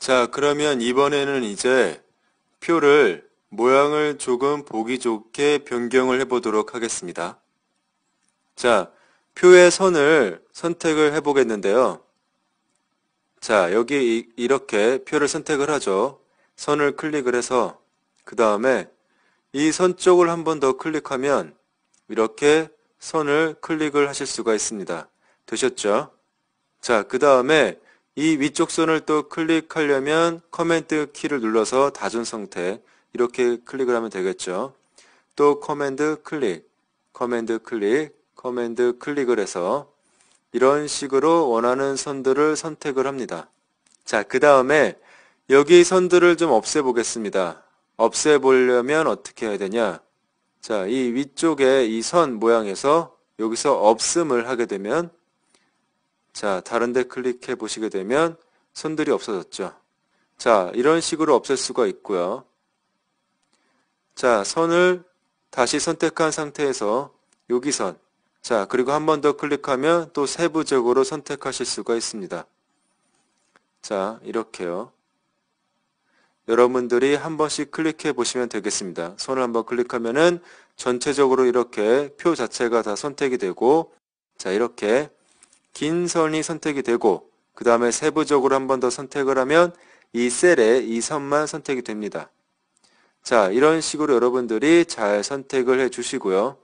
자, 그러면 이번에는 이제 표를 모양을 조금 보기 좋게 변경을 해보도록 하겠습니다. 자, 표의 선을 선택을 해보겠는데요. 자, 여기 이렇게 표를 선택을 하죠. 선을 클릭을 해서 그 다음에 이 선 쪽을 한 번 더 클릭하면 이렇게 선을 클릭을 하실 수가 있습니다. 되셨죠? 자, 그 다음에 이 위쪽 선을 또 클릭하려면 커맨드 키를 눌러서 닫은 상태 이렇게 클릭을 하면 되겠죠. 또 커맨드 클릭, 커맨드 클릭, 커맨드 클릭을 해서 이런 식으로 원하는 선들을 선택을 합니다. 자, 그 다음에 여기 선들을 좀 없애보겠습니다. 없애보려면 어떻게 해야 되냐? 자, 이 위쪽에 이 선 모양에서 여기서 없음을 하게 되면 자, 다른 데 클릭해 보시게 되면 선들이 없어졌죠. 자, 이런 식으로 없앨 수가 있고요. 자, 선을 다시 선택한 상태에서 여기 선. 자, 그리고 한 번 더 클릭하면 또 세부적으로 선택하실 수가 있습니다. 자, 이렇게요. 여러분들이 한 번씩 클릭해 보시면 되겠습니다. 선을 한번 클릭하면은 전체적으로 이렇게 표 자체가 다 선택이 되고, 자, 이렇게 긴 선이 선택이 되고, 그 다음에 세부적으로 한 번 더 선택을 하면 이 셀에 이 선만 선택이 됩니다. 자, 이런 식으로 여러분들이 잘 선택을 해 주시고요.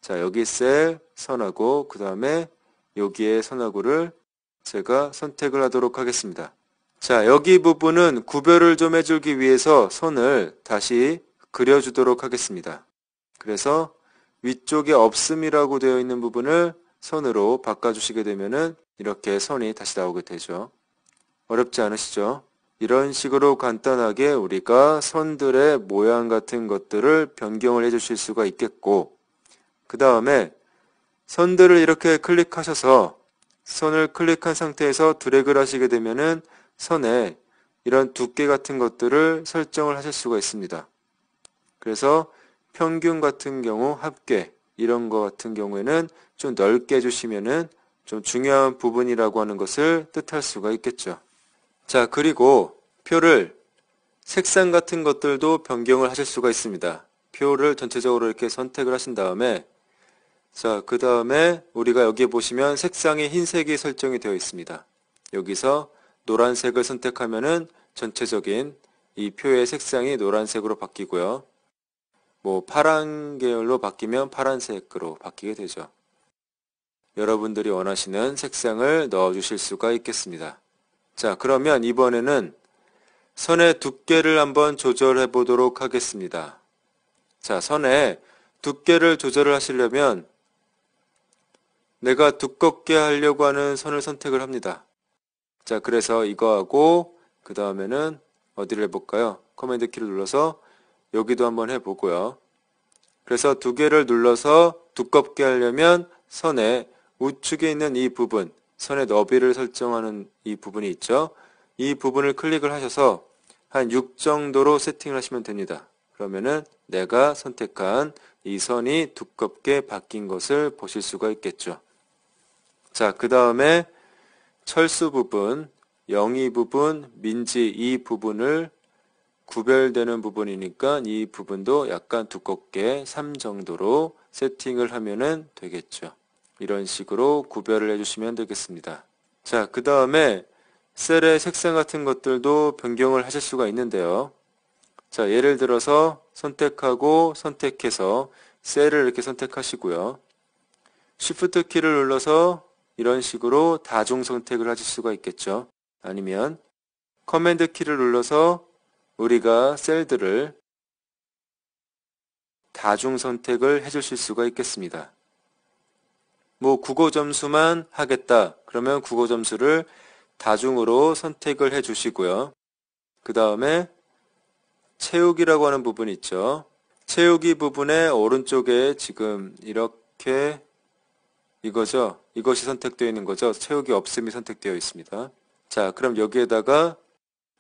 자, 여기 셀 선하고, 그 다음에 여기에 선하고를 제가 선택을 하도록 하겠습니다. 자, 여기 부분은 구별을 좀 해주기 위해서 선을 다시 그려주도록 하겠습니다. 그래서 위쪽에 없음이라고 되어 있는 부분을 선으로 바꿔주시게 되면은 이렇게 선이 다시 나오게 되죠. 어렵지 않으시죠? 이런 식으로 간단하게 우리가 선들의 모양 같은 것들을 변경을 해주실 수가 있겠고, 그 다음에 선들을 이렇게 클릭하셔서 선을 클릭한 상태에서 드래그를 하시게 되면은 선에 이런 두께 같은 것들을 설정을 하실 수가 있습니다. 그래서 평균 같은 경우, 합계 이런 거 같은 경우에는 좀 넓게 해주시면은 좀 중요한 부분이라고 하는 것을 뜻할 수가 있겠죠. 자, 그리고 표를 색상 같은 것들도 변경을 하실 수가 있습니다. 표를 전체적으로 이렇게 선택을 하신 다음에 자, 그 다음에 우리가 여기 보시면 색상이 흰색이 설정이 되어 있습니다. 여기서 노란색을 선택하면은 전체적인 이 표의 색상이 노란색으로 바뀌고요. 뭐 파란 계열로 바뀌면 파란색으로 바뀌게 되죠. 여러분들이 원하시는 색상을 넣어주실 수가 있겠습니다. 자, 그러면 이번에는 선의 두께를 한번 조절해 보도록 하겠습니다. 자, 선의 두께를 조절을 하시려면 내가 두껍게 하려고 하는 선을 선택을 합니다. 자, 그래서 이거하고 그 다음에는 어디를 해볼까요? 커맨드 키를 눌러서 여기도 한번 해보고요. 그래서 두 개를 눌러서 두껍게 하려면 선의 우측에 있는 이 부분, 선의 너비를 설정하는 이 부분이 있죠. 이 부분을 클릭을 하셔서 한 6 정도로 세팅을 하시면 됩니다. 그러면은 내가 선택한 이 선이 두껍게 바뀐 것을 보실 수가 있겠죠. 자, 그 다음에 철수 부분, 영이 부분, 민지 이 부분을 구별되는 부분이니까 이 부분도 약간 두껍게 3 정도로 세팅을 하면 되겠죠. 이런 식으로 구별을 해주시면 되겠습니다. 자, 그 다음에 셀의 색상 같은 것들도 변경을 하실 수가 있는데요. 자, 예를 들어서 선택하고 선택해서 셀을 이렇게 선택하시고요. Shift 키를 눌러서 이런 식으로 다중 선택을 하실 수가 있겠죠. 아니면 커맨드 키를 눌러서 우리가 셀들을 다중 선택을 해주실 수가 있겠습니다. 뭐 국어 점수만 하겠다. 그러면 국어 점수를 다중으로 선택을 해 주시고요. 그 다음에 채우기라고 하는 부분이 있죠. 채우기 부분의 오른쪽에 지금 이렇게 이거죠. 이것이 선택되어 있는 거죠. 채우기 없음이 선택되어 있습니다. 자, 그럼 여기에다가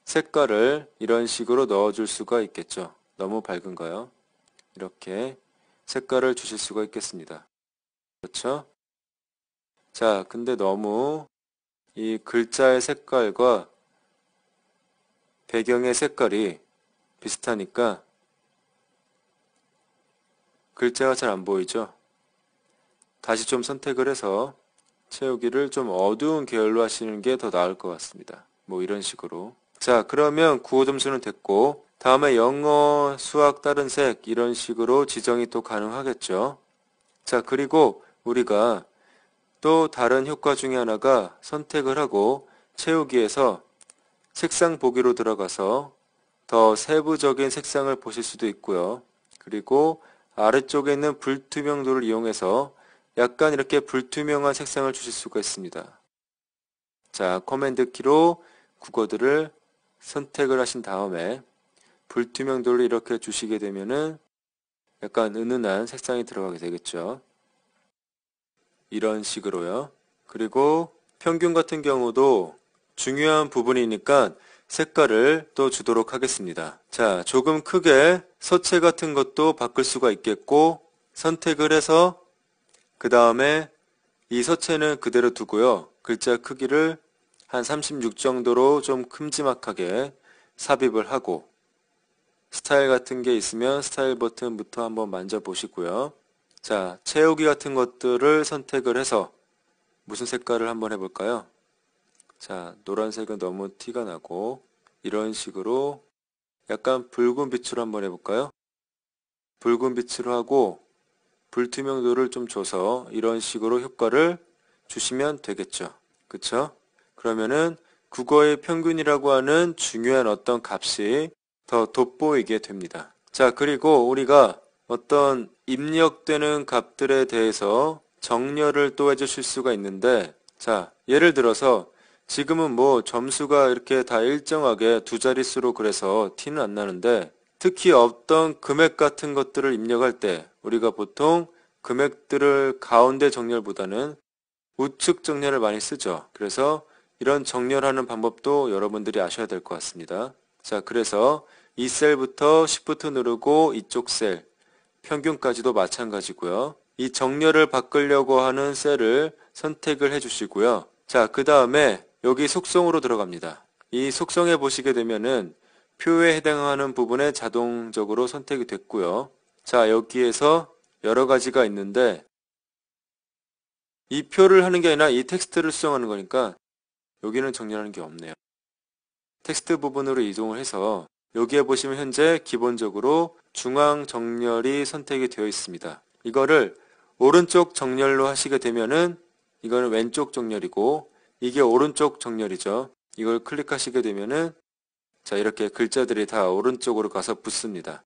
색깔을 이런 식으로 넣어줄 수가 있겠죠. 너무 밝은가요? 이렇게 색깔을 주실 수가 있겠습니다. 그렇죠? 자, 근데 너무 이 글자의 색깔과 배경의 색깔이 비슷하니까 글자가 잘 안 보이죠? 다시 좀 선택을 해서 채우기를 좀 어두운 계열로 하시는 게 더 나을 것 같습니다. 뭐 이런 식으로. 자, 그러면 구호 점수는 됐고, 다음에 영어, 수학, 다른 색 이런 식으로 지정이 또 가능하겠죠. 자, 그리고 우리가 또 다른 효과 중에 하나가 선택을 하고 채우기에서 색상 보기로 들어가서 더 세부적인 색상을 보실 수도 있고요. 그리고 아래쪽에 있는 불투명도를 이용해서 약간 이렇게 불투명한 색상을 주실 수가 있습니다. 자, 커맨드 키로 국어들을 선택을 하신 다음에 불투명도를 이렇게 주시게 되면은 약간 은은한 색상이 들어가게 되겠죠. 이런 식으로요. 그리고 평균 같은 경우도 중요한 부분이니까 색깔을 또 주도록 하겠습니다. 자, 조금 크게 서체 같은 것도 바꿀 수가 있겠고, 선택을 해서 그 다음에 이 서체는 그대로 두고요. 글자 크기를 한 36 정도로 좀 큼지막하게 삽입을 하고, 스타일 같은 게 있으면 스타일 버튼부터 한번 만져보시고요. 자, 채우기 같은 것들을 선택을 해서 무슨 색깔을 한번 해볼까요? 자, 노란색은 너무 티가 나고 이런 식으로 약간 붉은 빛으로 한번 해볼까요? 붉은 빛으로 하고 불투명도를 좀 줘서 이런 식으로 효과를 주시면 되겠죠. 그쵸? 그러면은 국어의 평균이라고 하는 중요한 어떤 값이 더 돋보이게 됩니다. 자, 그리고 우리가 어떤 입력되는 값들에 대해서 정렬을 또 해주실 수가 있는데, 자, 예를 들어서 지금은 뭐 점수가 이렇게 다 일정하게 두 자릿수로 그래서 티는 안 나는데, 특히 어떤 금액 같은 것들을 입력할 때 우리가 보통 금액들을 가운데 정렬보다는 우측 정렬을 많이 쓰죠. 그래서 이런 정렬하는 방법도 여러분들이 아셔야 될 것 같습니다. 자, 그래서 이 셀부터 Shift 누르고 이쪽 셀, 평균까지도 마찬가지고요. 이 정렬을 바꾸려고 하는 셀을 선택을 해주시고요. 자, 그 다음에 여기 속성으로 들어갑니다. 이 속성에 보시게 되면은 표에 해당하는 부분에 자동적으로 선택이 됐고요. 자, 여기에서 여러 가지가 있는데 이 표를 하는 게 아니라 이 텍스트를 수정하는 거니까 여기는 정렬하는 게 없네요. 텍스트 부분으로 이동을 해서 여기에 보시면 현재 기본적으로 중앙 정렬이 선택이 되어 있습니다. 이거를 오른쪽 정렬로 하시게 되면은 이거는 왼쪽 정렬이고 이게 오른쪽 정렬이죠. 이걸 클릭하시게 되면은 자, 이렇게 글자들이 다 오른쪽으로 가서 붙습니다.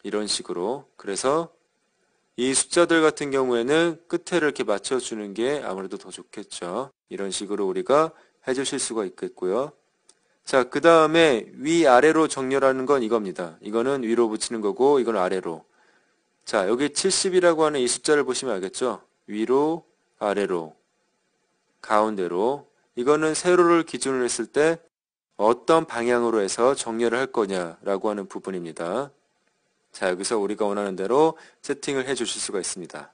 이런 식으로. 그래서 이 숫자들 같은 경우에는 끝에를 이렇게 맞춰주는 게 아무래도 더 좋겠죠. 이런 식으로 우리가 해주실 수가 있겠고요. 자, 그 다음에 위아래로 정렬하는 건 이겁니다. 이거는 위로 붙이는 거고 이건 아래로. 자, 여기 70이라고 하는 이 숫자를 보시면 알겠죠? 위로, 아래로, 가운데로. 이거는 세로를 기준으로 했을 때 어떤 방향으로 해서 정렬을 할 거냐라고 하는 부분입니다. 자, 여기서 우리가 원하는 대로 세팅을 해 주실 수가 있습니다.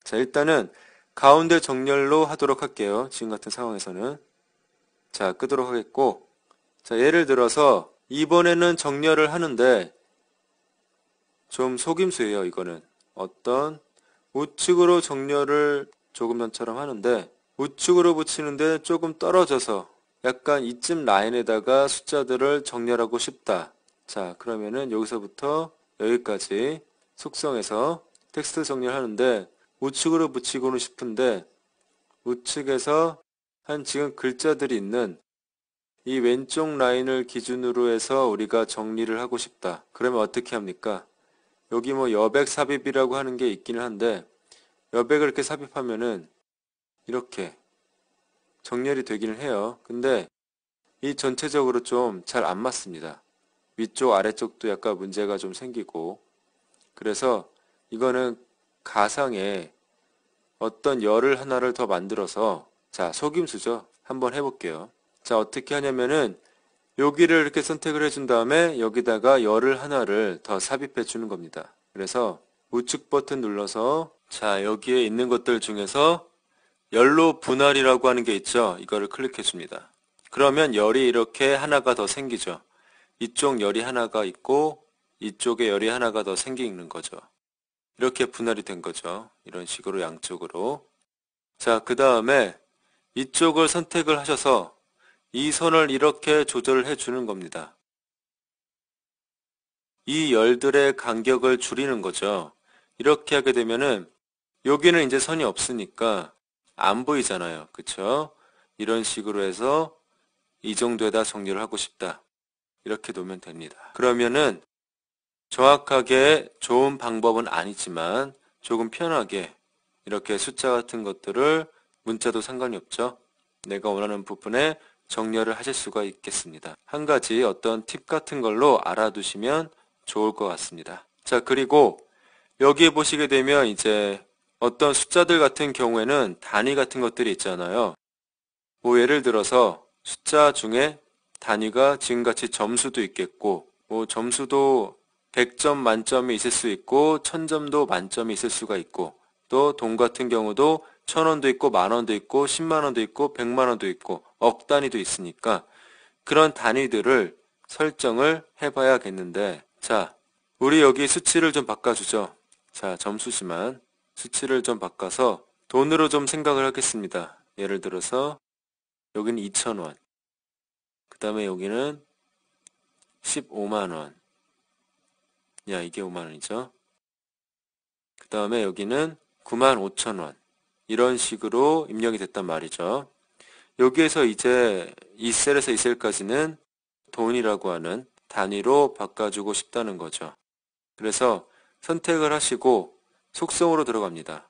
자, 일단은 가운데 정렬로 하도록 할게요. 지금 같은 상황에서는. 자, 끄도록 하겠고, 자, 예를 들어서 이번에는 정렬을 하는데 좀 속임수예요. 이거는 어떤 우측으로 정렬을 조금 전처럼 하는데 우측으로 붙이는데 조금 떨어져서 약간 이쯤 라인에다가 숫자들을 정렬하고 싶다. 자, 그러면은 여기서부터 여기까지 속성에서 텍스트 정렬하는데 우측으로 붙이고는 싶은데 우측에서 한 지금 글자들이 있는 이 왼쪽 라인을 기준으로 해서 우리가 정리를 하고 싶다. 그러면 어떻게 합니까? 여기 뭐 여백 삽입이라고 하는 게 있기는 한데 여백을 이렇게 삽입하면은 이렇게 정렬이 되기는 해요. 근데 이 전체적으로 좀 잘 안 맞습니다. 위쪽 아래쪽도 약간 문제가 좀 생기고 그래서 이거는 가상에 어떤 열을 하나를 더 만들어서 자, 속임수죠. 한번 해볼게요. 자, 어떻게 하냐면은 여기를 이렇게 선택을 해준 다음에 여기다가 열을 하나를 더 삽입해 주는 겁니다. 그래서 우측 버튼 눌러서 자, 여기에 있는 것들 중에서 열로 분할이라고 하는 게 있죠. 이거를 클릭해 줍니다. 그러면 열이 이렇게 하나가 더 생기죠. 이쪽 열이 하나가 있고 이쪽에 열이 하나가 더 생기는 거죠. 이렇게 분할이 된 거죠. 이런 식으로 양쪽으로. 자, 그 다음에 이쪽을 선택을 하셔서 이 선을 이렇게 조절을 해 주는 겁니다. 이 열들의 간격을 줄이는 거죠. 이렇게 하게 되면은 여기는 이제 선이 없으니까 안 보이잖아요. 그쵸? 이런 식으로 해서 이 정도에다 정리를 하고 싶다. 이렇게 놓으면 됩니다. 그러면은 정확하게 좋은 방법은 아니지만 조금 편하게 이렇게 숫자 같은 것들을 문자도 상관이 없죠. 내가 원하는 부분에 정렬을 하실 수가 있겠습니다. 한 가지 어떤 팁 같은 걸로 알아두시면 좋을 것 같습니다. 자, 그리고 여기 보시게 되면 이제 어떤 숫자들 같은 경우에는 단위 같은 것들이 있잖아요. 뭐 예를 들어서 숫자 중에 단위가 지금같이 점수도 있겠고 뭐 점수도 100점 만점이 있을 수 있고 1000점도 만점이 있을 수가 있고 또 돈 같은 경우도 1000원도 있고 만원도 있고 10만원도 있고 100만원도 있고 억 단위도 있으니까 그런 단위들을 설정을 해봐야겠는데 자, 우리 여기 수치를 좀 바꿔주죠. 자, 점수지만 수치를 좀 바꿔서 돈으로 좀 생각을 하겠습니다. 예를 들어서 여기는 2000원 그 다음에 여기는 15만원 야, 이게 5만원이죠. 그 다음에 여기는 95,000원 이런 식으로 입력이 됐단 말이죠. 여기에서 이제 이 셀에서 이 셀까지는 돈이라고 하는 단위로 바꿔주고 싶다는 거죠. 그래서 선택을 하시고 속성으로 들어갑니다.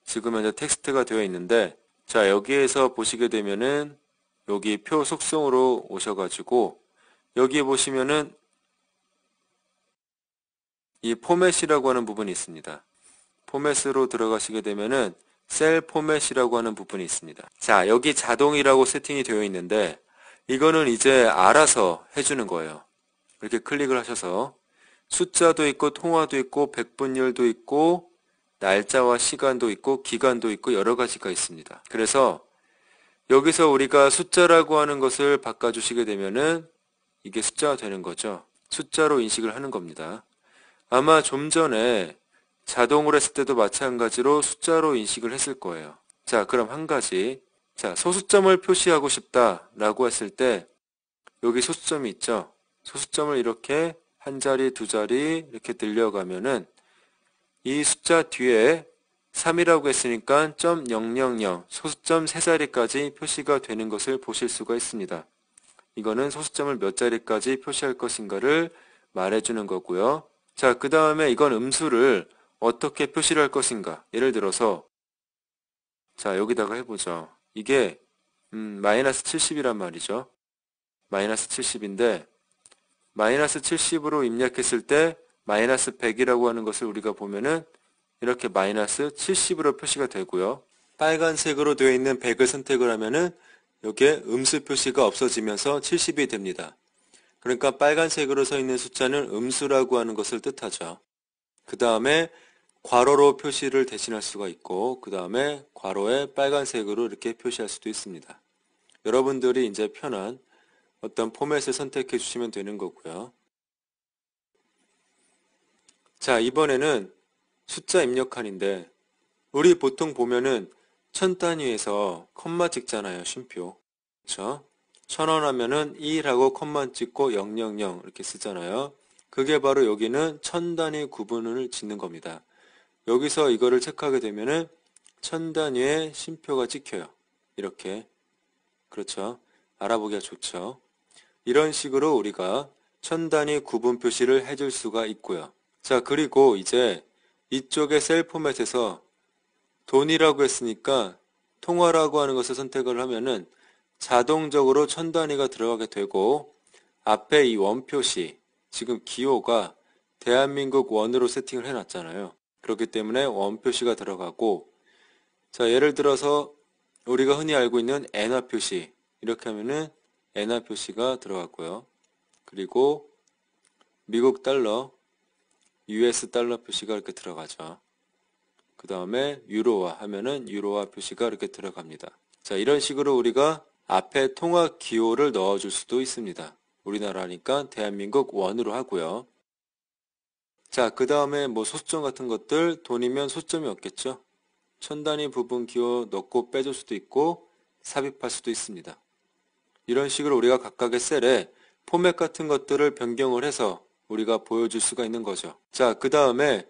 지금 현재 텍스트가 되어 있는데 자, 여기에서 보시게 되면은 여기 표 속성으로 오셔가지고 여기에 보시면은 이 포맷이라고 하는 부분이 있습니다. 포맷으로 들어가시게 되면은 셀 포맷이라고 하는 부분이 있습니다. 자, 여기 자동이라고 세팅이 되어 있는데 이거는 이제 알아서 해주는 거예요. 이렇게 클릭을 하셔서 숫자도 있고 통화도 있고 백분율도 있고 날짜와 시간도 있고 기간도 있고 여러 가지가 있습니다. 그래서 여기서 우리가 숫자라고 하는 것을 바꿔주시게 되면은 이게 숫자가 되는 거죠. 숫자로 인식을 하는 겁니다. 아마 좀 전에 자동으로 했을 때도 마찬가지로 숫자로 인식을 했을 거예요. 자, 그럼 한 가지. 자, 소수점을 표시하고 싶다라고 했을 때 여기 소수점이 있죠. 소수점을 이렇게 한 자리, 두 자리 이렇게 늘려가면은 이 숫자 뒤에 3이라고 했으니까 .000 소수점 세 자리까지 표시가 되는 것을 보실 수가 있습니다. 이거는 소수점을 몇 자리까지 표시할 것인가를 말해주는 거고요. 자, 그 다음에 이건 음수를 어떻게 표시를 할 것인가. 예를 들어서 자, 여기다가 해보죠. 이게 마이너스 70이란 말이죠. 마이너스 70인데 마이너스 70으로 입력했을 때 마이너스 100이라고 하는 것을 우리가 보면은 이렇게 마이너스 70으로 표시가 되고요. 빨간색으로 되어 있는 100을 선택을 하면은 여기에 음수 표시가 없어지면서 70이 됩니다. 그러니까 빨간색으로 서 있는 숫자는 음수라고 하는 것을 뜻하죠. 그 다음에 괄호로 표시를 대신할 수가 있고 그 다음에 괄호에 빨간색으로 이렇게 표시할 수도 있습니다. 여러분들이 이제 편한 어떤 포맷을 선택해 주시면 되는 거고요. 자, 이번에는 숫자 입력칸인데 우리 보통 보면은 천 단위에서 컴마 찍잖아요. 쉼표. 그렇죠? 1000원 하면은 1하고 컴마 찍고 000 이렇게 쓰잖아요. 그게 바로 여기는 천 단위 구분을 짓는 겁니다. 여기서 이거를 체크하게 되면은 천 단위의 쉼표가 찍혀요. 이렇게. 그렇죠? 알아보기가 좋죠. 이런 식으로 우리가 천 단위 구분 표시를 해줄 수가 있고요. 자, 그리고 이제 이쪽에 셀 포맷에서 돈이라고 했으니까 통화라고 하는 것을 선택을 하면은 자동적으로 천 단위가 들어가게 되고 앞에 이 원 표시, 지금 기호가 대한민국 원으로 세팅을 해놨잖아요. 그렇기 때문에 원 표시가 들어가고 자, 예를 들어서 우리가 흔히 알고 있는 엔화 표시 이렇게 하면은 엔화 표시가 들어갔고요. 그리고 미국 달러, US 달러 표시가 이렇게 들어가죠. 그 다음에 유로화 하면은 유로화 표시가 이렇게 들어갑니다. 자, 이런 식으로 우리가 앞에 통화 기호를 넣어줄 수도 있습니다. 우리나라니까 대한민국 원으로 하고요. 자, 그 다음에 뭐 소수점 같은 것들 돈이면 소수점이 없겠죠. 천단위 부분 기호 넣고 빼줄 수도 있고 삽입할 수도 있습니다. 이런 식으로 우리가 각각의 셀에 포맷 같은 것들을 변경을 해서 우리가 보여줄 수가 있는 거죠. 자, 그 다음에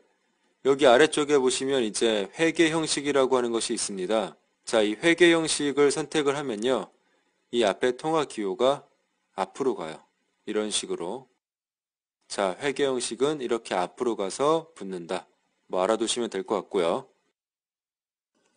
여기 아래쪽에 보시면 이제 회계 형식이라고 하는 것이 있습니다. 자, 이 회계 형식을 선택을 하면요. 이 앞에 통화 기호가 앞으로 가요. 이런 식으로. 자, 회계 형식은 이렇게 앞으로 가서 붙는다. 뭐 알아두시면 될 것 같고요.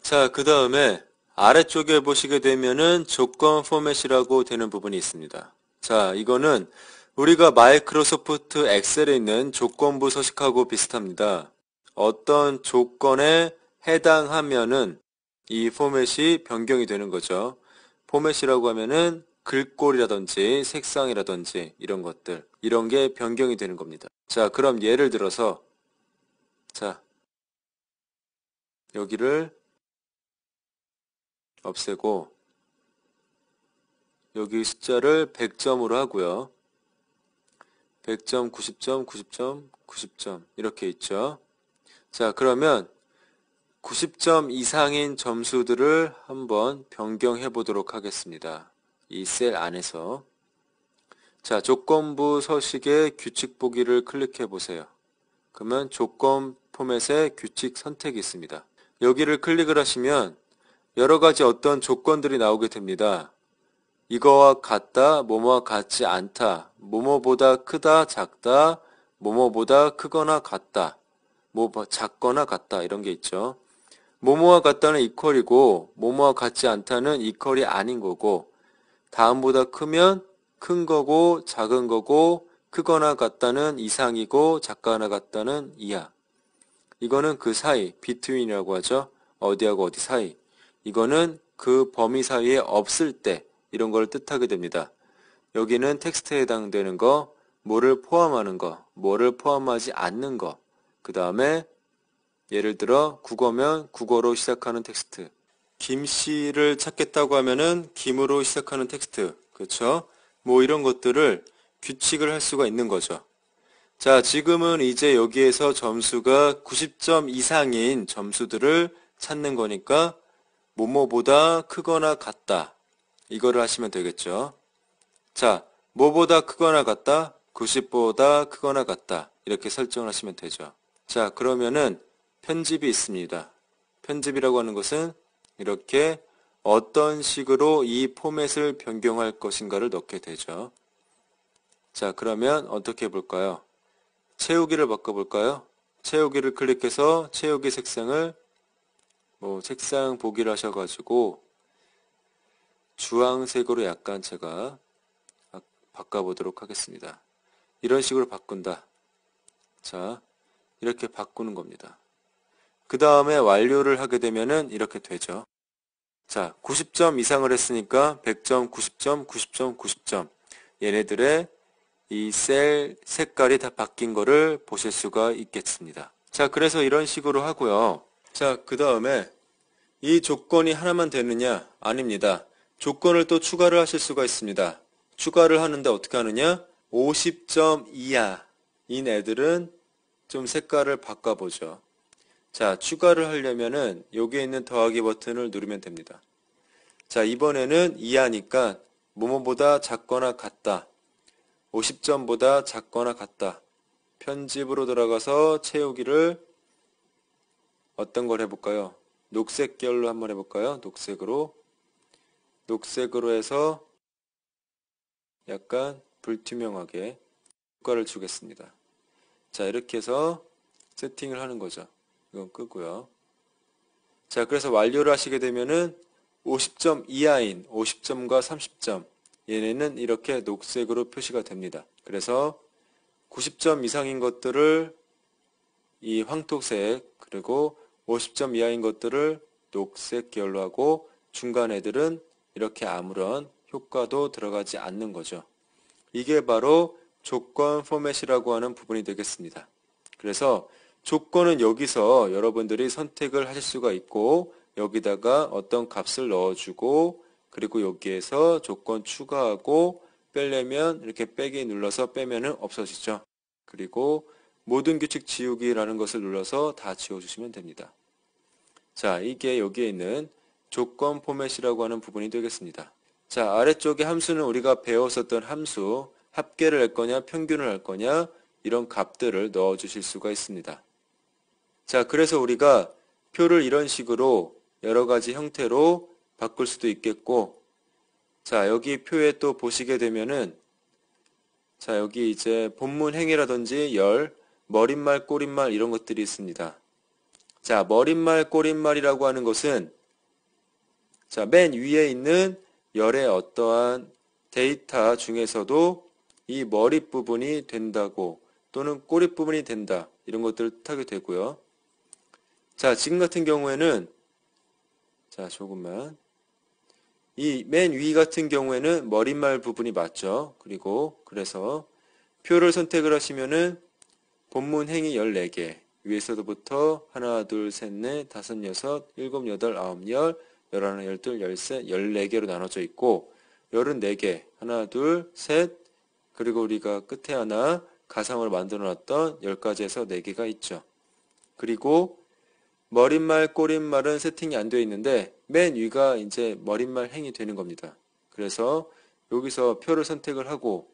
자, 그 다음에 아래쪽에 보시게 되면은 조건 포맷이라고 되는 부분이 있습니다. 자, 이거는 우리가 마이크로소프트 엑셀에 있는 조건부 서식하고 비슷합니다. 어떤 조건에 해당하면은 이 포맷이 변경이 되는 거죠. 포맷이라고 하면은 글꼴이라든지 색상이라든지 이런 것들, 이런 게 변경이 되는 겁니다. 자, 그럼 예를 들어서 자, 여기를 없애고 여기 숫자를 100점으로 하고요. 100점, 90점, 90점, 90점 이렇게 있죠. 자, 그러면 90점 이상인 점수들을 한번 변경해 보도록 하겠습니다. 이 셀 안에서. 자, 조건부 서식의 규칙 보기를 클릭해 보세요. 그러면 조건 포맷의 규칙 선택이 있습니다. 여기를 클릭을 하시면 여러 가지 어떤 조건들이 나오게 됩니다. 이거와 같다, 뭐뭐와 같지 않다, 뭐뭐보다 크다, 작다, 뭐뭐보다 크거나 같다, 뭐 작거나 같다 이런 게 있죠. 뭐뭐와 같다는 이퀄이고 뭐뭐와 같지 않다는 이퀄이 아닌 거고 다음보다 크면 큰 거고 작은 거고 크거나 같다는 이상이고 작거나 같다는 이하. 이거는 그 사이, between이라고 하죠. 어디하고 어디 사이. 이거는 그 범위 사이에 없을 때 이런 걸 뜻하게 됩니다. 여기는 텍스트에 해당되는 거, 뭐를 포함하는 거, 뭐를 포함하지 않는 거. 그 다음에 예를 들어 국어면 국어로 시작하는 텍스트. 김씨를 찾겠다고 하면은 김으로 시작하는 텍스트. 그렇죠? 뭐 이런 것들을 규칙을 할 수가 있는 거죠. 자, 지금은 이제 여기에서 점수가 90점 이상인 점수들을 찾는 거니까 뭐뭐보다 크거나 같다. 이거를 하시면 되겠죠. 자, 뭐보다 크거나 같다? 90보다 크거나 같다. 이렇게 설정을 하시면 되죠. 자, 그러면은 편집이 있습니다. 편집이라고 하는 것은 이렇게 어떤 식으로 이 포맷을 변경할 것인가를 넣게 되죠. 자, 그러면 어떻게 해볼까요? 채우기를 바꿔볼까요? 채우기를 클릭해서 채우기 색상을 뭐 색상 보기를 하셔가지고 주황색으로 약간 제가 바꿔보도록 하겠습니다. 이런 식으로 바꾼다. 자, 이렇게 바꾸는 겁니다. 그 다음에 완료를 하게 되면은 이렇게 되죠. 자, 90점 이상을 했으니까 100점, 90점, 90점, 90점. 얘네들의 이 셀 색깔이 다 바뀐 거를 보실 수가 있겠습니다. 자, 그래서 이런 식으로 하고요. 자, 그 다음에 이 조건이 하나만 되느냐? 아닙니다. 조건을 또 추가를 하실 수가 있습니다. 추가를 하는데 어떻게 하느냐? 50점 이하인 애들은 좀 색깔을 바꿔보죠. 자, 추가를 하려면은 여기에 있는 더하기 버튼을 누르면 됩니다. 자, 이번에는 이하니까 뭐뭐보다 작거나 같다. 50점보다 작거나 같다. 편집으로 들어가서 채우기를 어떤 걸 해볼까요? 녹색 계열로 한번 해볼까요? 녹색으로 해서 약간 불투명하게 효과를 주겠습니다. 자, 이렇게 해서 세팅을 하는 거죠. 이건 끄고요. 자, 그래서 완료를 하시게 되면은 50점 이하인 50점과 30점 얘네는 이렇게 녹색으로 표시가 됩니다. 그래서 90점 이상인 것들을 이 황토색 그리고 50점 이하인 것들을 녹색 계열로 하고 중간 애들은 이렇게 아무런 효과도 들어가지 않는 거죠. 이게 바로 조건 포맷이라고 하는 부분이 되겠습니다. 그래서 조건은 여기서 여러분들이 선택을 하실 수가 있고 여기다가 어떤 값을 넣어주고 그리고 여기에서 조건 추가하고 빼려면 이렇게 빼기 눌러서 빼면은 없어지죠. 그리고 모든 규칙 지우기라는 것을 눌러서 다 지워주시면 됩니다. 자, 이게 여기에 있는 조건 포맷이라고 하는 부분이 되겠습니다. 자, 아래쪽에 함수는 우리가 배웠었던 함수, 합계를 할 거냐, 평균을 할 거냐, 이런 값들을 넣어 주실 수가 있습니다. 자, 그래서 우리가 표를 이런 식으로 여러 가지 형태로 바꿀 수도 있겠고, 자, 여기 표에 또 보시게 되면은, 자, 여기 이제 본문 행위라든지 열, 머릿말, 꼬릿말 이런 것들이 있습니다. 자, 머릿말, 꼬릿말이라고 하는 것은, 자, 맨 위에 있는 열의 어떠한 데이터 중에서도 이 머릿 부분이 된다고, 또는 꼬릿 부분이 된다, 이런 것들을 뜻하게 되고요. 자, 지금 같은 경우에는, 자, 조금만. 이 맨 위 같은 경우에는 머릿말 부분이 맞죠. 그리고 그래서 표를 선택을 하시면은 본문 행위 14개, 위에서부터 하나, 둘, 셋, 넷, 다섯, 여섯, 일곱, 여덟, 아홉, 열, 열하나, 열둘, 열셋, 14개로 나눠져 있고, 열은 4개, 하나, 둘, 셋, 그리고 우리가 끝에 하나 가상으로 만들어 놨던 10가지에서 4개가 있죠. 그리고 머릿말, 꼬릿말은 세팅이 안 되어 있는데 맨 위가 이제 머릿말 행이 되는 겁니다. 그래서 여기서 표를 선택을 하고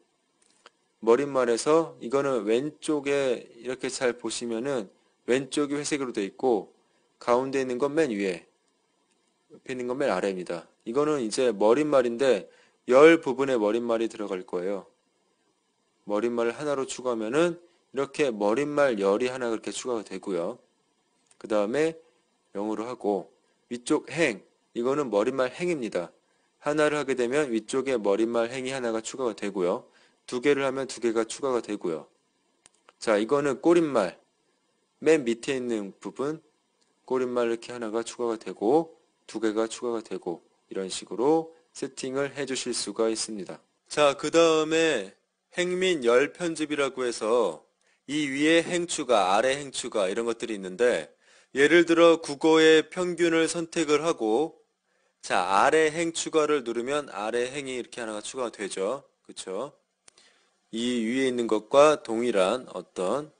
머릿말에서 이거는 왼쪽에 이렇게 잘 보시면은 왼쪽이 회색으로 되어 있고 가운데 있는 건 맨 위에, 옆에 있는 건 맨 아래입니다. 이거는 이제 머릿말인데 열 부분에 머릿말이 들어갈 거예요. 머릿말을 하나로 추가하면은 이렇게 머릿말 열이 하나 그렇게 추가가 되고요. 그 다음에 0으로 하고 위쪽 행, 이거는 머릿말 행입니다. 하나를 하게 되면 위쪽에 머릿말 행이 하나가 추가가 되고요. 2개를 하면 2개가 추가가 되고요. 자, 이거는 꼬릿말, 맨 밑에 있는 부분 꼬릿말 이렇게 하나가 추가가 되고 2개가 추가가 되고 이런 식으로 세팅을 해 주실 수가 있습니다. 자, 그 다음에 행 및 열 편집이라고 해서 이 위에 행 추가, 아래 행 추가 이런 것들이 있는데 예를 들어 국어의 평균을 선택을 하고 자, 아래 행 추가를 누르면 아래 행이 이렇게 하나가 추가가 되죠. 그쵸? 이 위에 있는 것과 동일한 어떤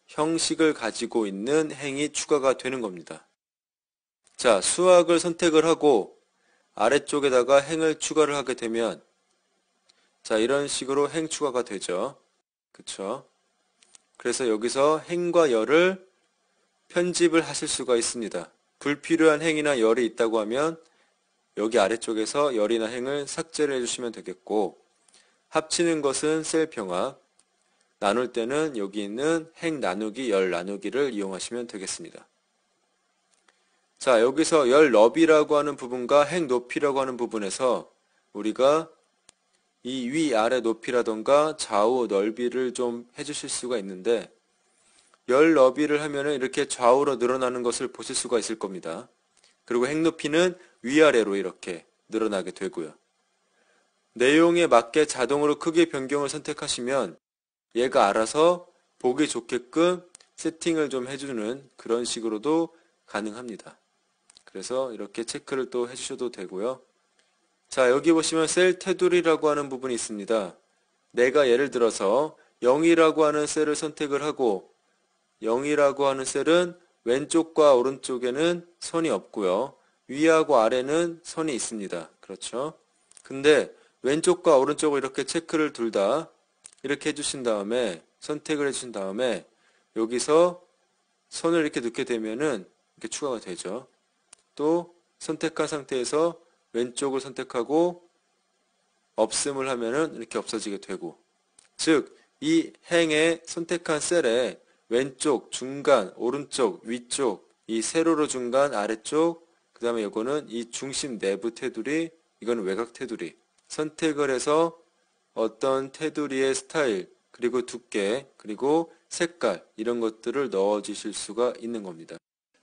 형식을 가지고 있는 행이 추가가 되는 겁니다. 자, 수학을 선택을 하고 아래쪽에다가 행을 추가를 하게 되면 자, 이런 식으로 행 추가가 되죠. 그쵸? 그래서 여기서 행과 열을 편집을 하실 수가 있습니다. 불필요한 행이나 열이 있다고 하면 여기 아래쪽에서 열이나 행을 삭제를 해주시면 되겠고 합치는 것은 셀 병합, 나눌 때는 여기 있는 행 나누기, 열 나누기를 이용하시면 되겠습니다. 자, 여기서 열 너비라고 하는 부분과 행 높이라고 하는 부분에서 우리가 이 위아래 높이라던가 좌우 넓이를 좀 해주실 수가 있는데 열 너비를 하면은 이렇게 좌우로 늘어나는 것을 보실 수가 있을 겁니다. 그리고 행 높이는 위아래로 이렇게 늘어나게 되고요. 내용에 맞게 자동으로 크기 변경을 선택하시면 얘가 알아서 보기 좋게끔 세팅을 좀 해주는 그런 식으로도 가능합니다. 그래서 이렇게 체크를 또 해주셔도 되고요. 자, 여기 보시면 셀 테두리라고 하는 부분이 있습니다. 내가 예를 들어서 0이라고 하는 셀을 선택을 하고 0이라고 하는 셀은 왼쪽과 오른쪽에는 선이 없고요. 위하고 아래는 선이 있습니다. 그렇죠? 근데 왼쪽과 오른쪽을 이렇게 체크를 둘 다 이렇게 해주신 다음에 선택을 해주신 다음에 여기서 선을 이렇게 넣게 되면은 이렇게 추가가 되죠. 또 선택한 상태에서 왼쪽을 선택하고 없음을 하면은 이렇게 없어지게 되고 즉 이 행의 선택한 셀에 왼쪽, 중간, 오른쪽, 위쪽 이 세로로 중간, 아래쪽 그 다음에 이거는 이 중심 내부 테두리 이거는 외곽 테두리 선택을 해서 어떤 테두리의 스타일 그리고 두께 그리고 색깔 이런 것들을 넣어 주실 수가 있는 겁니다.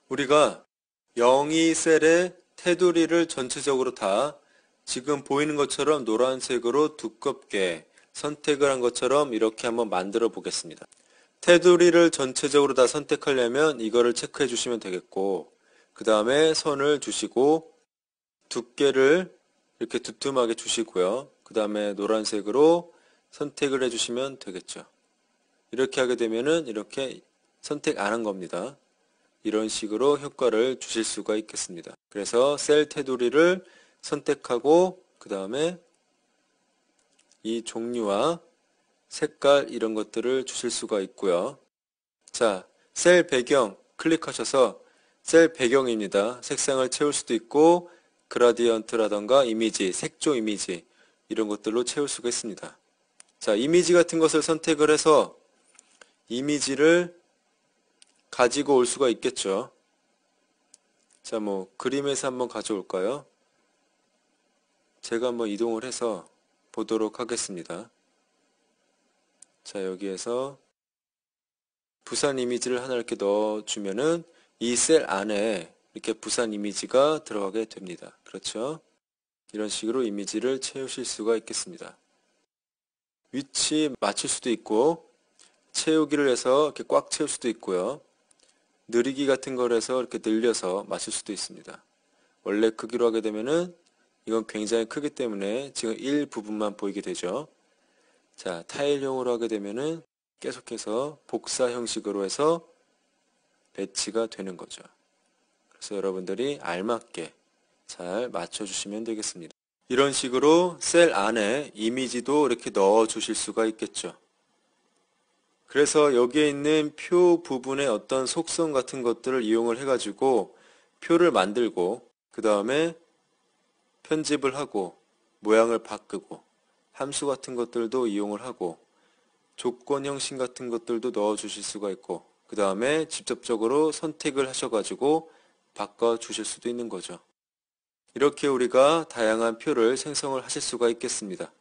우리가 02 셀의 테두리를 전체적으로 다 지금 보이는 것처럼 노란색으로 두껍게 선택을 한 것처럼 이렇게 한번 만들어 보겠습니다. 테두리를 전체적으로 다 선택하려면 이거를 체크해 주시면 되겠고 그 다음에 선을 주시고 두께를 이렇게 두툼하게 주시고요. 그 다음에 노란색으로 선택을 해주시면 되겠죠. 이렇게 하게 되면은 이렇게 선택 안 한 겁니다. 이런 식으로 효과를 주실 수가 있겠습니다. 그래서 셀 테두리를 선택하고 그 다음에 이 종류와 색깔 이런 것들을 주실 수가 있고요. 자, 셀 배경 클릭하셔서 셀 배경입니다. 색상을 채울 수도 있고 그라디언트라던가 이미지, 색조 이미지 이런 것들로 채울 수가 있습니다. 자, 이미지 같은 것을 선택을 해서 이미지를 가지고 올 수가 있겠죠. 자, 뭐 그림에서 한번 가져올까요? 제가 한번 이동을 해서 보도록 하겠습니다. 자, 여기에서 부산 이미지를 하나 이렇게 넣어주면은 이 셀 안에 이렇게 부산 이미지가 들어가게 됩니다. 그렇죠? 이런 식으로 이미지를 채우실 수가 있겠습니다. 위치 맞출 수도 있고 채우기를 해서 이렇게 꽉 채울 수도 있고요. 느리기 같은 걸 해서 이렇게 늘려서 맞출 수도 있습니다. 원래 크기로 하게 되면은 이건 굉장히 크기 때문에 지금 일부분만 보이게 되죠. 자, 타일형으로 하게 되면은 계속해서 복사 형식으로 해서 배치가 되는 거죠. 그래서 여러분들이 알맞게 잘 맞춰주시면 되겠습니다. 이런 식으로 셀 안에 이미지도 이렇게 넣어 주실 수가 있겠죠. 그래서 여기에 있는 표 부분의 어떤 속성 같은 것들을 이용을 해가지고 표를 만들고 그 다음에 편집을 하고 모양을 바꾸고 함수 같은 것들도 이용을 하고 조건 형식 같은 것들도 넣어 주실 수가 있고 그 다음에 직접적으로 선택을 하셔가지고 바꿔 주실 수도 있는 거죠. 이렇게 우리가 다양한 표를 생성을 하실 수가 있겠습니다.